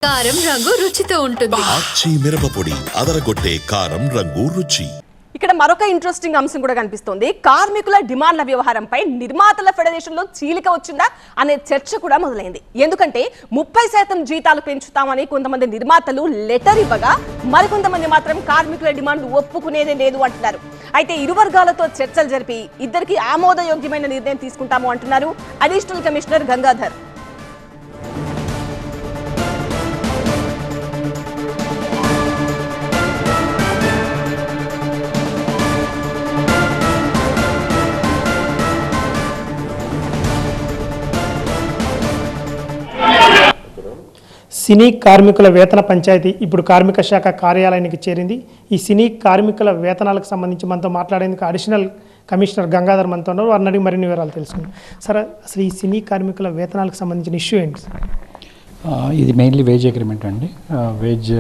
కారం రంగు రుచితో ఉంటుంది. ఆచి మిరపపొడి అదరగొట్టే కారం రంగు రుచి. ఇక్కడ మరొక ఇంట్రెస్టింగ్ అంశం కూడా కనిపిస్తోంది. కార్మికుల డిమాండ్ల వ్యవహారంపై నిర్మాతల ఫెడరేషన్ లో చీలిక వచ్చిందా అనే చర్చ కూడా మొదలైంది. ఎందుకంటే 30% జీతాలు పెంచుతామని కొంతమంది నిర్మాతలు లెటర్ ఇవ్వగా మరికొంతమంది మాత్రం కార్మికుల డిమాండ్ ఒప్పుకునేదే లేదు అంటున్నారు. అయితే ఇరు వర్గాలతో చర్చలు జరిపి ఇద్దరికి ఆమోదయోగ్యమైన నిర్ణయం తీసుకుంటాము అంటున్నారు అడిషనల్ కమిషనర్ గంగాధర్. సినీ కార్మికుల వేతన పంచాయతీ ఇప్పుడు కార్మిక శాఖ కార్యాలయానికి చేరింది. ఈ సినీ కార్మికుల వేతనాలకు సంబంధించి మనతో మాట్లాడేందుకు అడిషనల్ కమిషనర్ గంగాధర్ మనతో ఉన్నారు. వారిని అడిగి మరిన్ని వివరాలు తెలుసుకుందాం. సరే, అసలు ఈ సినీ కార్మికుల వేతనాలకు సంబంధించిన ఇష్యూ ఏంటి? ఇది మెయిన్లీ వేజ్ అగ్రిమెంట్ అండి. వేజ్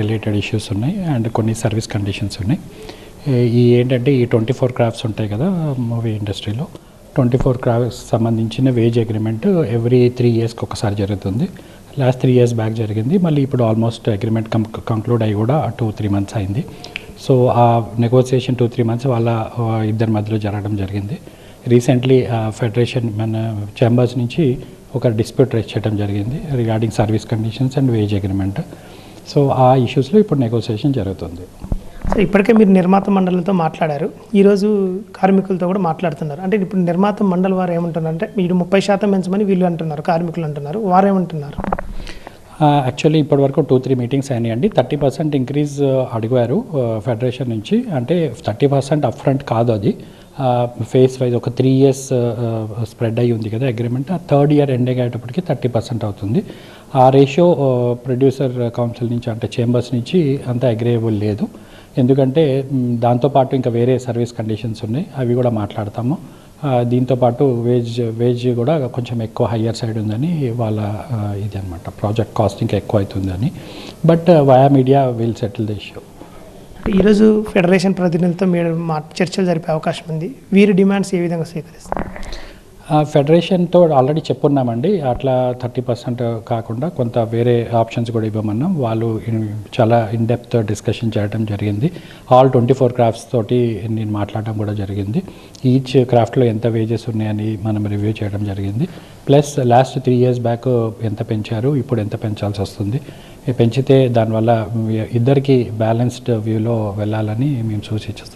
రిలేటెడ్ ఇష్యూస్ ఉన్నాయి అండ్ కొన్ని సర్వీస్ కండిషన్స్ ఉన్నాయి. ఈ ఏంటంటే ఈ 24 క్రాఫ్ట్స్ ఉంటాయి కదా మూవీ ఇండస్ట్రీలో, 24 క్రాఫ్ట్స్ సంబంధించిన వేజ్ అగ్రిమెంట్ ఎవ్రీ 3 ఇయర్స్కి ఒకసారి జరుగుతుంది. లాస్ట్ 3 ఇయర్స్ బ్యాక్ జరిగింది. మళ్ళీ ఇప్పుడు ఆల్మోస్ట్ అగ్రిమెంట్ కంక్లూడ్ అయ్యి కూడా 2-3 మంత్స్ అయింది. సో ఆ నెగోసియేషన్ 2-3 మంత్స్ వాళ్ళ ఇద్దరి మధ్యలో జరగడం జరిగింది. రీసెంట్లీ ఫెడరేషన్ మన ఛాంబర్స్ నుంచి ఒక డిస్ప్యూట్ రైజ్ చేయడం జరిగింది regarding service conditions and wage agreement. So ఆ ఇష్యూస్లో ఇప్పుడు నెగోసియేషన్ జరుగుతుంది. సో ఇప్పటికే మీరు నిర్మాత మండలితో మాట్లాడారు, ఈరోజు కార్మికులతో కూడా మాట్లాడుతున్నారు. అంటే ఇప్పుడు నిర్మాత మండలి వారు ఏమంటున్నారు అంటే మీరు 30% పెంచమని వీళ్ళు అంటున్నారు, కార్మికులు అంటున్నారు. వారు ఏమంటున్నారు? యాక్చువల్లీ ఇప్పటివరకు 2-3 మీటింగ్స్ అయినాయండి. 30% ఇంక్రీజ్ అడిగారు ఫెడరేషన్ నుంచి. అంటే 30% అప్ ఫ్రంట్ కాదు, అది ఫేస్ వైజ్ ఒక 3 ఇయర్స్ స్ప్రెడ్ అయ్యి ఉంది కదా అగ్రిమెంట్. ఆ 3rd ఇయర్ ఎండింగ్ అయ్యేటప్పటికి 30% అవుతుంది. ఆ రేషియో ప్రొడ్యూసర్ కౌన్సిల్ నుంచి అంటే చేంబర్స్ నుంచి అంత అగ్రేయబుల్ లేదు. ఎందుకంటే దాంతోపాటు ఇంకా వేరే సర్వీస్ కండిషన్స్ ఉన్నాయి, అవి కూడా మాట్లాడతాము. దీంతోపాటు వేజ్ కూడా కొంచెం ఎక్కువ హయ్యర్ సైడ్ ఉందని వాళ్ళ ఇది అనమాట, ప్రాజెక్ట్ కాస్ట్ ఇంకా ఎక్కువ అవుతుందని. But via media will settle the issue. ఈరోజు ఫెడరేషన్ ప్రతినిధులతో మీరు చర్చలు జరిపే అవకాశం ఉంది. వీరి డిమాండ్స్ ఏ విధంగా స్వీకరిస్తారు? ఫెడరేషన్తో ఆల్రెడీ చెప్పున్నామండి, అట్లా 30% కాకుండా కొంత వేరే ఆప్షన్స్ కూడా ఇవ్వమన్నాం. వాళ్ళు చాలా ఇన్డెప్త్ డిస్కషన్ చేయడం జరిగింది. ఆల్ 24 క్రాఫ్ట్స్ తోటి నేను మాట్లాడడం కూడా జరిగింది. ఈచ్ క్రాఫ్ట్లో ఎంత వేజెస్ ఉన్నాయని మనం రివ్యూ చేయడం జరిగింది. ప్లస్ లాస్ట్ 3 ఇయర్స్ బ్యాక్ ఎంత పెంచారు, ఇప్పుడు ఎంత పెంచాల్సి వస్తుంది, పెంచితే దానివల్ల ఇద్దరికి బ్యాలెన్స్డ్ వ్యూలో వెళ్ళాలని మేము సూచించాం.